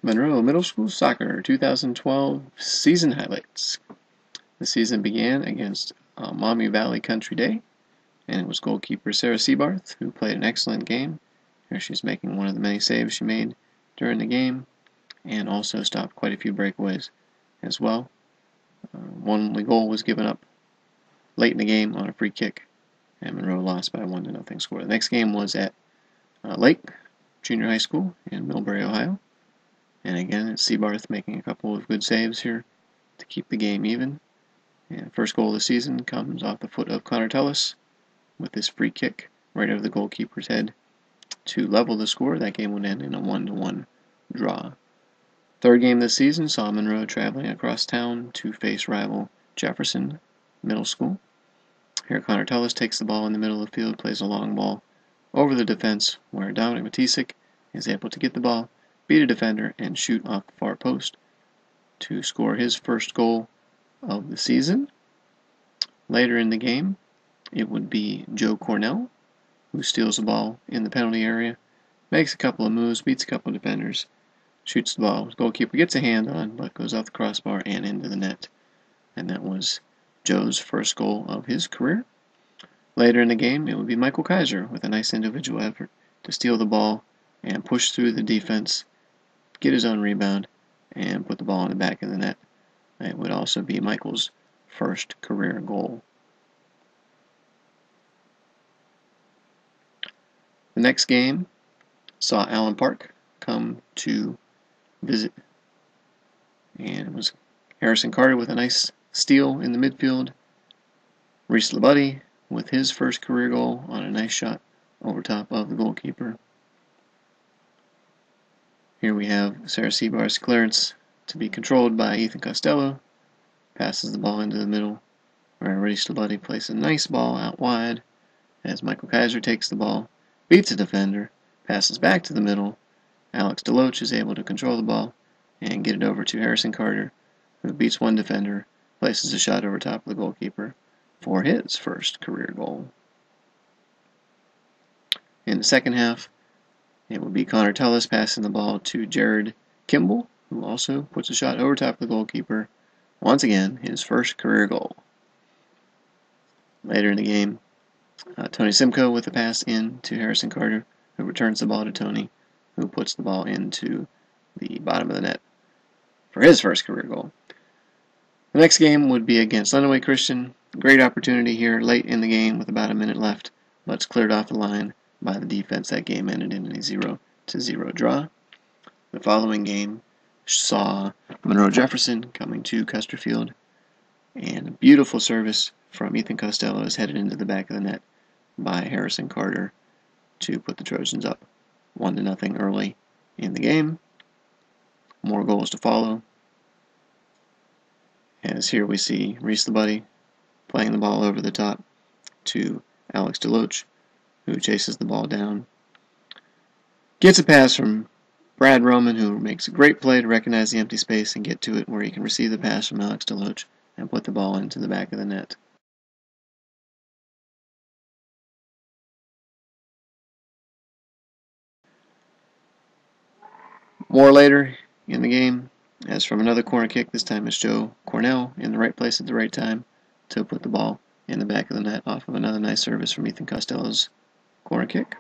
Monroe Middle School Soccer 2012 season highlights. The season began against Maumee Valley Country Day, and it was goalkeeper Sarah Seabarth who played an excellent game. Here she's making one of the many saves she made during the game, and also stopped quite a few breakaways as well. One goal was given up late in the game on a free kick, and Monroe lost by a 1-0 score. The next game was at Lake Junior High School in Millbury, Ohio. And again, it's Seabarth making a couple of good saves here to keep the game even. And first goal of the season comes off the foot of Connor Tullis with this free kick right over the goalkeeper's head to level the score. That game would end in a 1-1 draw. Third game this season saw Monroe traveling across town to face rival Jefferson Middle School. Here Connor Tullis takes the ball in the middle of the field, plays a long ball over the defense where Dominic Matisic is able to get the ball, beat a defender, and shoot off the far post to score his first goal of the season. Later in the game, it would be Joe Cornell who steals the ball in the penalty area, makes a couple of moves, beats a couple of defenders, shoots the ball. The goalkeeper gets a hand on, but goes off the crossbar and into the net. And that was Joe's first goal of his career. Later in the game, it would be Michael Kaiser with a nice individual effort to steal the ball and push through the defense, get his own rebound, and put the ball in the back of the net. It would also be Michael's first career goal. The next game saw Allen Park come to visit, and it was Harrison Carter with a nice steal in the midfield, Reese Labuddy with his first career goal on a nice shot over top of the goalkeeper. Here we have Sarah Seabarth's clearance to be controlled by Ethan Costello, passes the ball into the middle, where Reese Labuddy plays a nice ball out wide as Michael Kaiser takes the ball, beats a defender, passes back to the middle. Alex DeLoach is able to control the ball and get it over to Harrison Carter, who beats one defender, places a shot over top of the goalkeeper for his first career goal. In the second half, it would be Connor Tullis passing the ball to Jared Kimball, who also puts a shot over top of the goalkeeper. Once again, his first career goal. Later in the game, Tony Simcoe with a pass in to Harrison Carter, who returns the ball to Tony, who puts the ball into the bottom of the net for his first career goal. The next game would be against Lenawee Christian. Great opportunity here late in the game with about a minute left, but it's cleared off the line by the defense. That game ended in a 0-0 draw. The following game saw Monroe Jefferson coming to Custer Field, and a beautiful service from Ethan Costello is headed into the back of the net by Harrison Carter to put the Trojans up 1-0 early in the game. More goals to follow, as here we see Reese Labuddy playing the ball over the top to Alex DeLoach, who chases the ball down. Gets a pass from Brad Roman, who makes a great play to recognize the empty space and get to it where he can receive the pass from Alex DeLoach and put the ball into the back of the net. More later in the game, as from another corner kick, this time it's Joe Cornell in the right place at the right time to put the ball in the back of the net off of another nice service from Ethan Costello's corner kick.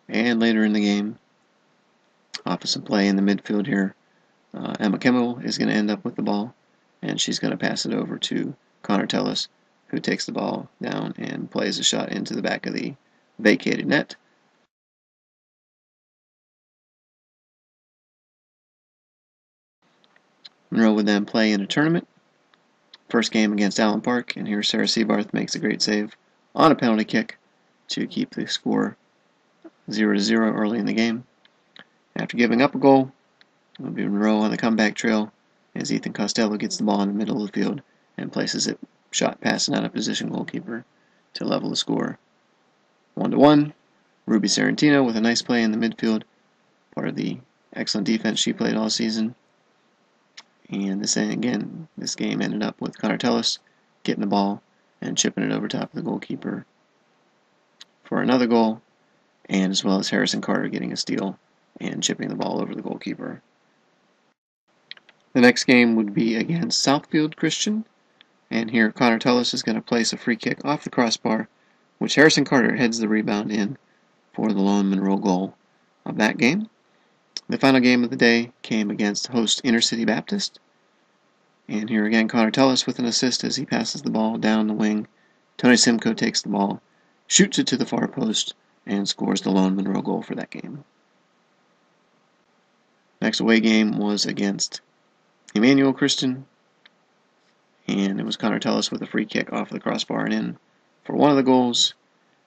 And later in the game, off of some play in the midfield here, Emma Kimmel is going to end up with the ball, and she's going to pass it over to Connor Tullis, who takes the ball down and plays a shot into the back of the vacated net. Monroe would then play in a tournament. First game against Allen Park, and here Sarah Seabarth makes a great save on a penalty kick to keep the score 0-0 early in the game. After giving up a goal, it would be Monroe on the comeback trail as Ethan Costello gets the ball in the middle of the field and places it shot past an out-of-position goalkeeper to level the score 1-1. Ruby Sarantino with a nice play in the midfield, part of the excellent defense she played all season. And this game ended up with Connor Tullis getting the ball and chipping it over top of the goalkeeper for another goal, and as well as Harrison Carter getting a steal and chipping the ball over the goalkeeper. The next game would be against Southfield Christian, and here Connor Tullis is going to place a free kick off the crossbar, which Harrison Carter heads the rebound in for the lone Monroe goal of that game. The final game of the day came against host Intercity Baptist, and here again Connor Tullis with an assist as he passes the ball down the wing. Tony Simcoe takes the ball, shoots it to the far post, and scores the lone Monroe goal for that game. Next away game was against Emmanuel Christian, and it was Connor Tullis with a free kick off the crossbar and in for one of the goals,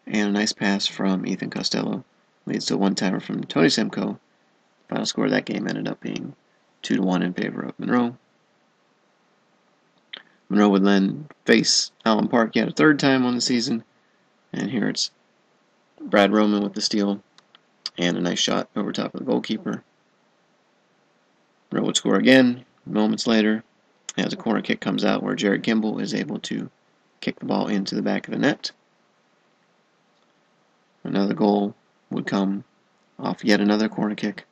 and a nice pass from Ethan Costello leads to a one-timer from Tony Simcoe. The final score of that game ended up being 2-1 in favor of Monroe. Monroe would then face Allen Park yet a third time on the season, and here it's Brad Roman with the steal and a nice shot over top of the goalkeeper. Monroe would score again moments later as a corner kick comes out where Jared Kimball is able to kick the ball into the back of the net. Another goal would come off yet another corner kick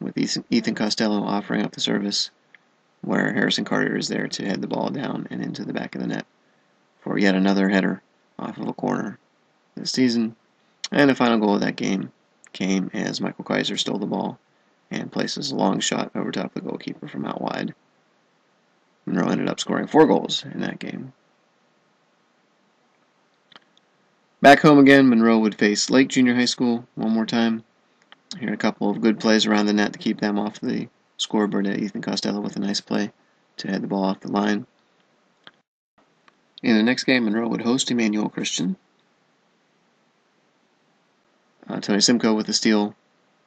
with Ethan Costello offering up the service where Harrison Carter is there to head the ball down and into the back of the net for yet another header off of a corner this season. And the final goal of that game came as Michael Kaiser stole the ball and places a long shot over top of the goalkeeper from out wide. Monroe ended up scoring 4 goals in that game. Back home again, Monroe would face Lake Junior High School one more time. Here a couple of good plays around the net to keep them off the scoreboard. Ethan Costello with a nice play to head the ball off the line. In the next game, Monroe would host Emmanuel Christian. Tony Simcoe with the steal,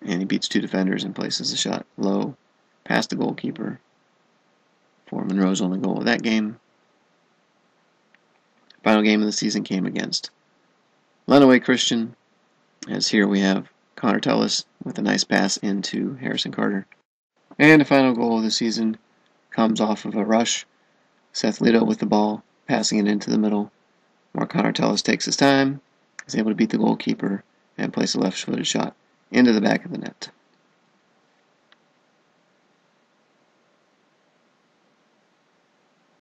and he beats 2 defenders and places a shot low past the goalkeeper for Monroe's only goal of that game. Final game of the season came against Lenawee Christian, as here we have Connor Tullis with a nice pass into Harrison Carter. And the final goal of the season comes off of a rush. Seth Lito with the ball, passing it into the middle, where Connor Tullis takes his time, is able to beat the goalkeeper, and place a left-footed shot into the back of the net.